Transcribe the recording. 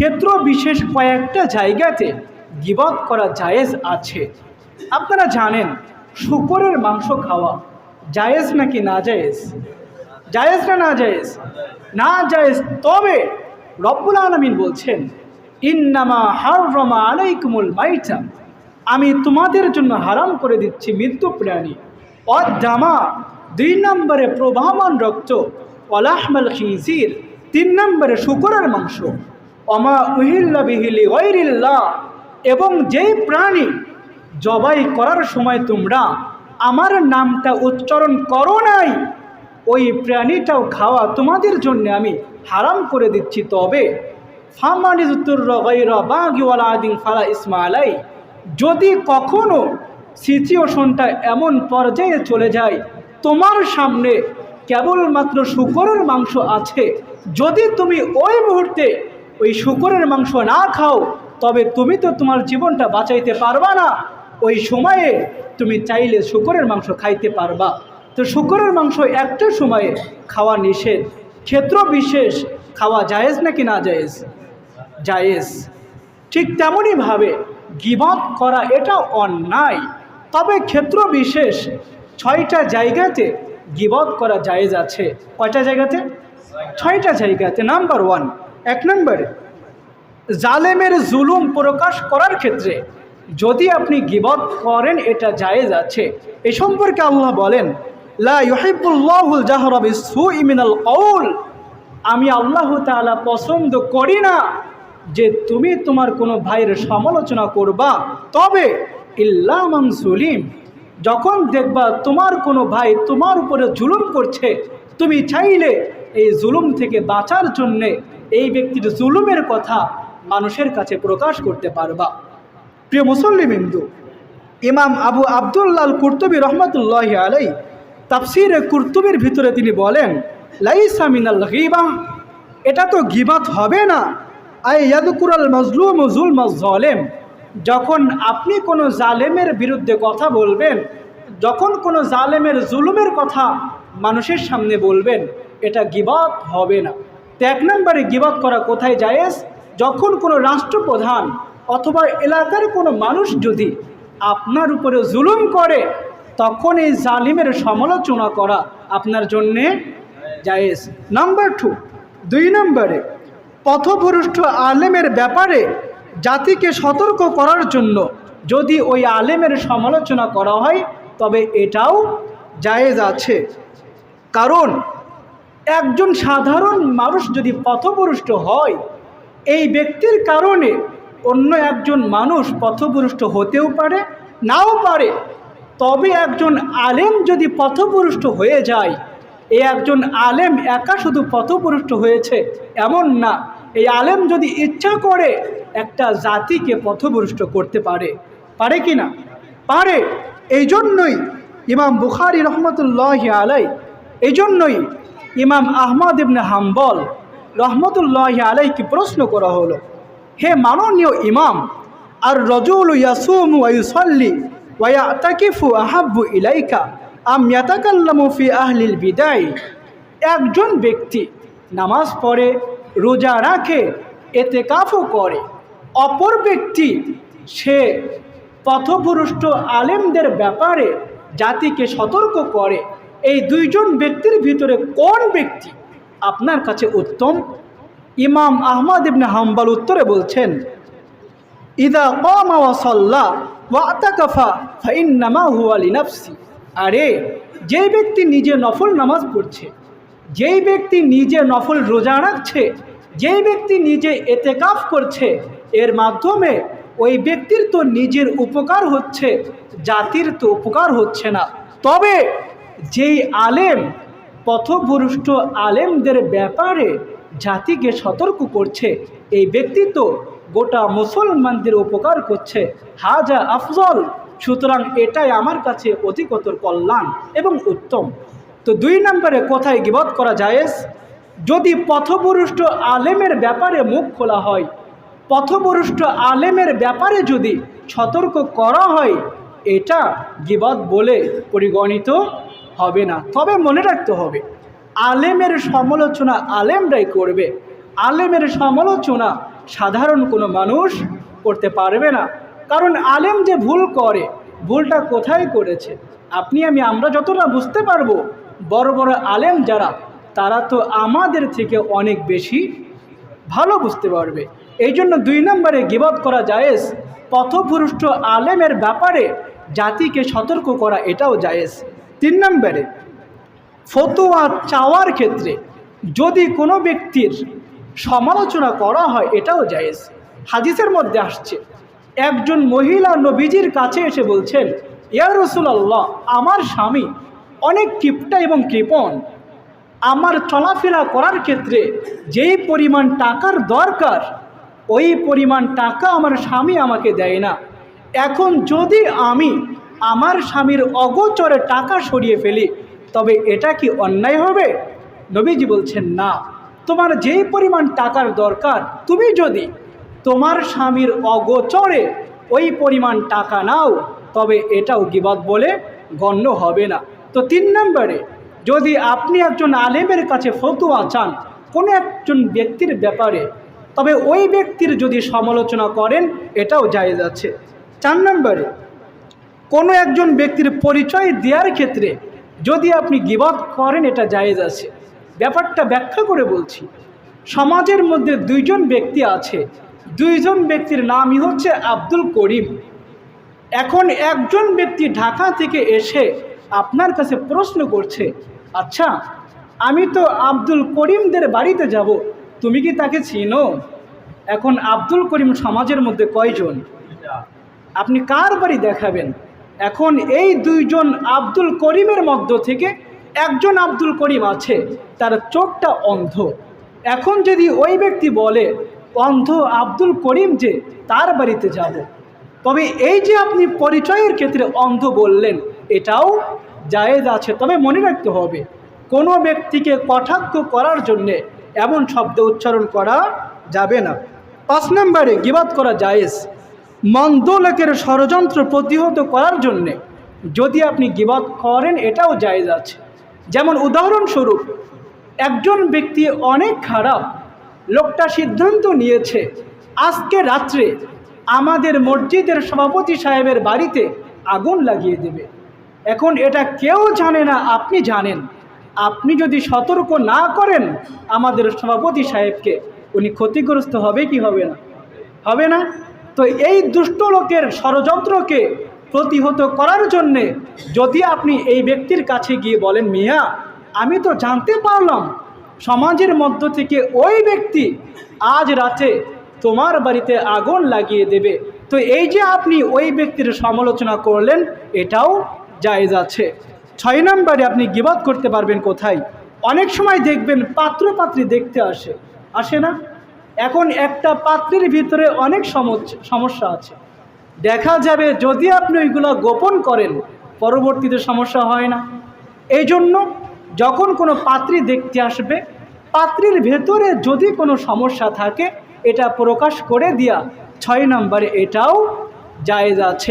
ক্ষেত্র বিশেষ কয়েকটা জায়গাতে গীবত করা জায়েজ আছে। আপনারা জানেন শূকরের মাংস খাওয়া জায়েজ নাকি না জায়েজ? জায়েজ না না জায়েজ? না জায়েজ। তবে রব্বুল আলামিন বলছেন ইন্নামা হাররামা আলাইকুমুল মাইতা, আমি তোমাদের জন্য হারাম করে দিচ্ছি মৃত্যু প্রাণী, অদ্দামা 2 নম্বরে প্রবাহমান রক্ত, ওয়ালাহমাল খিনজির 3 নম্বরে শূকরের মাংস, অমা উহিল্লা বিহি লিগাইরিল্লাহ, এবং যেই প্রাণী জবাই করার সময় তোমরা আমার নামটা উচ্চারণ করো নাই, ওই প্রাণীটাও খাওয়া তোমাদের জন্য আমি হারাম করে দিচ্ছি। তবে ফালা ইসমা আলাই, যদি কখনো সিচুয়েশনটা এমন পর্যায়ে চলে যায় তোমার সামনে কেবলমাত্র শূকরের মাংস আছে, যদি তুমি ওই মুহূর্তে ওই শূকরের মাংস না খাও, তবে তুমি তো তোমার জীবনটা বাঁচাইতে পারবা না। ওই সময়ে তুমি চাইলে শূকরের মাংস খাইতে পারবা। তো শূকরের মাংস একটা সময়ে খাওয়া নিষেধ, ক্ষেত্র বিশেষ খাওয়া জায়েজ নাকি না জায়েজ? জায়েজ। ঠিক তেমনইভাবে গীবত করা এটা অন্যায়, তবে ক্ষেত্র বিশেষ 6টা জায়গাতে গীবত করা জায়েজ আছে। কয়টা জায়গাতে? 6টা জায়গাতে। নাম্বার 1, 1 নম্বরে জালেমের জুলুম প্রকাশ করার ক্ষেত্রে যদি আপনি গীবত করেন এটা জায়েজ আছে। এই সম্পর্কে আল্লাহ বলেন লা ইউহিব্বুল্লাহুল জাহরা বিসসুই মিনাল কওল, আমি আল্লাহ তাআলা পছন্দ করি না যে তুমি তোমার কোনো ভাইয়ের সমালোচনা করবা, তবে ইল্লা মান যুলিম, যখন দেখবা তোমার কোনো ভাই তোমার উপরে জুলুম করছে, তুমি চাইলে এই জুলুম থেকে বাঁচার জন্যে এই ব্যক্তির জুলুমের কথা মানুষের কাছে প্রকাশ করতে পারবা। প্রিয় মুসল্লিবৃন্দ, ইমাম আবু আবদুল্লাহ আল কুরতুবী রহমাতুল্লাহি আলাইহি তাফসিরে কুরতুবীর ভিতরে তিনি বলেন লাইসা মিনাল গীবাহ, এটা তো গীবত হবে না। আই ইয়াযকুরাল মাজলুম যুলমাজ জালেম, যখন আপনি কোনো জালেমের বিরুদ্ধে কথা বলবেন, যখন কোনো জালেমের জুলুমের কথা মানুষের সামনে বলবেন, এটা গীবত হবে না। তো 1 নম্বরে গীবত করা কোথায় জায়েজ? যখন কোনো রাষ্ট্রপ্রধান অথবা এলাকার কোনো মানুষ যদি আপনার উপরে জুলুম করে, তখন এই জালিমের সমালোচনা করা আপনার জন্যে জায়েজ। নাম্বার 2 নম্বরে পথভ্রষ্ট আলেমের ব্যাপারে জাতিকে সতর্ক করার জন্য যদি ওই আলেমের সমালোচনা করা হয়, তবে এটাও জায়েজ আছে। কারণ একজন সাধারণ মানুষ যদি পথভ্রষ্ট হয়, এই ব্যক্তির কারণে অন্য একজন মানুষ পথভ্রষ্ট হতেও পারে, নাও পারে। তবে একজন আলেম যদি পথভ্রষ্ট হয়ে যায়, এই একজন আলেম একা শুধু পথভ্রষ্ট হয়েছে এমন না, এই আলেম যদি ইচ্ছা করে একটা জাতিকে পথভ্রষ্ট করতে পারে। পারে কি না? পারে। এই জন্যই ইমাম বুখারী রহমতুল্লাহি আলাইহি, এই জন্যই ইমাম আহমদ ইবনে হাম্বল রহমতুল্লাহি আলাইহিকে প্রশ্ন করা হলো, হে মাননীয় ইমাম, আর রাজুলু ইয়াসুমু ওয়া ইউসাল্লি ওয়া ইয়াতাকিফু আহাব্বু ইলাইকা আম ইয়াতাকাল্লামু ফি আহলিল বিদায়, একজন ব্যক্তি নামাজ পড়ে, রোজা রাখে, এতেকাফও করে, অপর ব্যক্তি সে পথভ্রষ্ট আলেমদের ব্যাপারে জাতিকে সতর্ক করে, এই 2 জন ব্যক্তির ভিতরে কোন ব্যক্তি আপনার কাছে উত্তম? ইমাম আহমদ ইবনে হাম্বল উত্তরে বলছেন ইদা কামা ওয়া সাল্লা ওয়া আতাকাফা ফাইন্নামা হুয়া লিনাফসি, আরে যেই ব্যক্তি নিজে নফল নামাজ পড়ছে, যেই ব্যক্তি নিজে নফল রোজা রাখছে, যেই ব্যক্তি নিজে এতেকাফ করছে, এর মাধ্যমে ওই ব্যক্তির তো নিজের উপকার হচ্ছে, জাতির তো উপকার হচ্ছে না। তবে যেই আলেম পথভ্রষ্ট আলেমদের ব্যাপারে জাতিকে সতর্ক করছে, এই ব্যক্তি তো গোটা মুসলমানদের উপকার করছে, হাজা আফজল, সুতরাং এটাই আমার কাছে অধিকতর কল্যাণ এবং উত্তম। তো 2 নম্বরে কোথায় গীবত করা জায়েজ? যদি পথভ্রষ্ট আলেমের ব্যাপারে মুখ খোলা হয়, পথভ্রষ্ট আলেমের ব্যাপারে যদি সতর্ক করা হয়, এটা গীবত বলে পরিগণিত হবে না। তবে মনে রাখতে হবে, আলেমের সমালোচনা আলেমরাই করবে, আলেমের সমালোচনা সাধারণ কোনো মানুষ করতে পারবে না। কারণ আলেম যে ভুল করে, ভুলটা কোথায় করেছে আমরা যতটা বুঝতে পারবো, বড় বড় আলেম যারা, তারা তো আমাদের থেকে অনেক বেশি ভালো বুঝতে পারবে। এই জন্য 2 নম্বরে গীবত করা জায়েজ। পথভ্রষ্ট আলেমের ব্যাপারে জাতিকে সতর্ক করা এটাও জায়েজ। 3 নম্বরে ফতোয়া চাওয়ার ক্ষেত্রে যদি কোনো ব্যক্তির সমালোচনা করা হয় এটাও জায়েজ। হাদিসের মধ্যে আসছে, একজন মহিলা নবীজির কাছে এসে বলছেন, ইয়া রাসূলুল্লাহ, আমার স্বামী অনেক কিপটা এবং কৃপণ, আমার চলাফেরা করার ক্ষেত্রে যেই পরিমাণ টাকার দরকার ওই পরিমাণ টাকা আমার স্বামী আমাকে দেয় না। এখন যদি আমি আমার স্বামীর অগোচরে টাকা সরিয়ে ফেলি তবে এটা কি অন্যায় হবে? নবীজি বলছেন, না, তোমার যেই পরিমাণ টাকার দরকার তুমি যদি তোমার স্বামীর অগোচরে ওই পরিমাণ টাকা নাও তবে এটাও গীবত বলে গণ্য হবে না। তো 3 নম্বরে, যদি আপনি একজন আলেমের কাছে ফতোয়া চান কোনো একজন ব্যক্তির ব্যাপারে, তবে ওই ব্যক্তির যদি সমালোচনা করেন এটাও জায়েজ আছে। 4 নম্বরে, কোনো একজন ব্যক্তির পরিচয় দেওয়ার ক্ষেত্রে যদি আপনি গীবত করেন এটা জায়েজ আছে। ব্যাপারটা ব্যাখ্যা করে বলছি। সমাজের মধ্যে 2 জন ব্যক্তি আছে, 2 জন ব্যক্তির নামই হচ্ছে আব্দুল করিম। এখন একজন ব্যক্তি ঢাকা থেকে এসে আপনার কাছে প্রশ্ন করছে, আচ্ছা আমি তো আব্দুল করিমদের বাড়িতে যাব, তুমি কি তাকে চিনো? এখন আব্দুল করিম সমাজের মধ্যে কয়জন? আপনি কার বাড়ি দেখাবেন? এখন এই 2 জন আব্দুল করিমের মধ্য থেকে একজন আব্দুল করিম আছে, তার চোখটা অন্ধ। এখন যদি ওই ব্যক্তি বলে অন্ধ আব্দুল করিম যে তার বাড়িতে যাব, তবে এই যে আপনি পরিচয়ের ক্ষেত্রে অন্ধ বললেন এটাও জায়েজ আছে। তবে মনে রাখতে হবে, কোনো ব্যক্তিকে কটাক্ষ করার জন্যে এমন শব্দ উচ্চারণ করা যাবে না। 5 নম্বরে গীবত করা জায়েজ। মন্দ লোকের ষড়যন্ত্র প্রতিহত করার জন্যে যদি আপনি গীবত করেন এটাও জায়েজ আছে। যেমন উদাহরণস্বরূপ, একজন ব্যক্তি অনেক খারাপ, লোকটা সিদ্ধান্ত নিয়েছে আজকে রাত্রে আমাদের মসজিদের সভাপতি সাহেবের বাড়িতে আগুন লাগিয়ে দেবে। এখন এটা কেউ জানে না, আপনি জানেন। আপনি যদি সতর্ক না করেন আমাদের সভাপতি সাহেবকে, উনি ক্ষতিগ্রস্ত হবে কি হবে না? হবে না? তো এই দুষ্ট লোকের ষড়যন্ত্রকে প্রতিহত করার জন্যে যদি আপনি এই ব্যক্তির কাছে গিয়ে বলেন, মিয়া আমি তো জানতে পারলাম সমাজের মধ্য থেকে ওই ব্যক্তি আজ রাতে তোমার বাড়িতে আগুন লাগিয়ে দেবে, তো এই যে আপনি ওই ব্যক্তির সমালোচনা করলেন এটাও জায়েজ আছে। 6 নম্বরে আপনি গীবত করতে পারবেন কোথায়? অনেক সময় দেখবেন পাত্র পাত্রী দেখতে আসে না? এখন একটা পাত্রের ভিতরে অনেক সমস্যা আছে, দেখা যাবে যদি আপনি ওইগুলো গোপন করেন পরবর্তীতে সমস্যা হয় না। এই জন্য যখন কোনো পাত্রী দেখতে আসবে, পাত্রীর ভেতরে যদি কোনো সমস্যা থাকে এটা প্রকাশ করে দিয়া 6 নম্বরে এটাও জায়েজ আছে।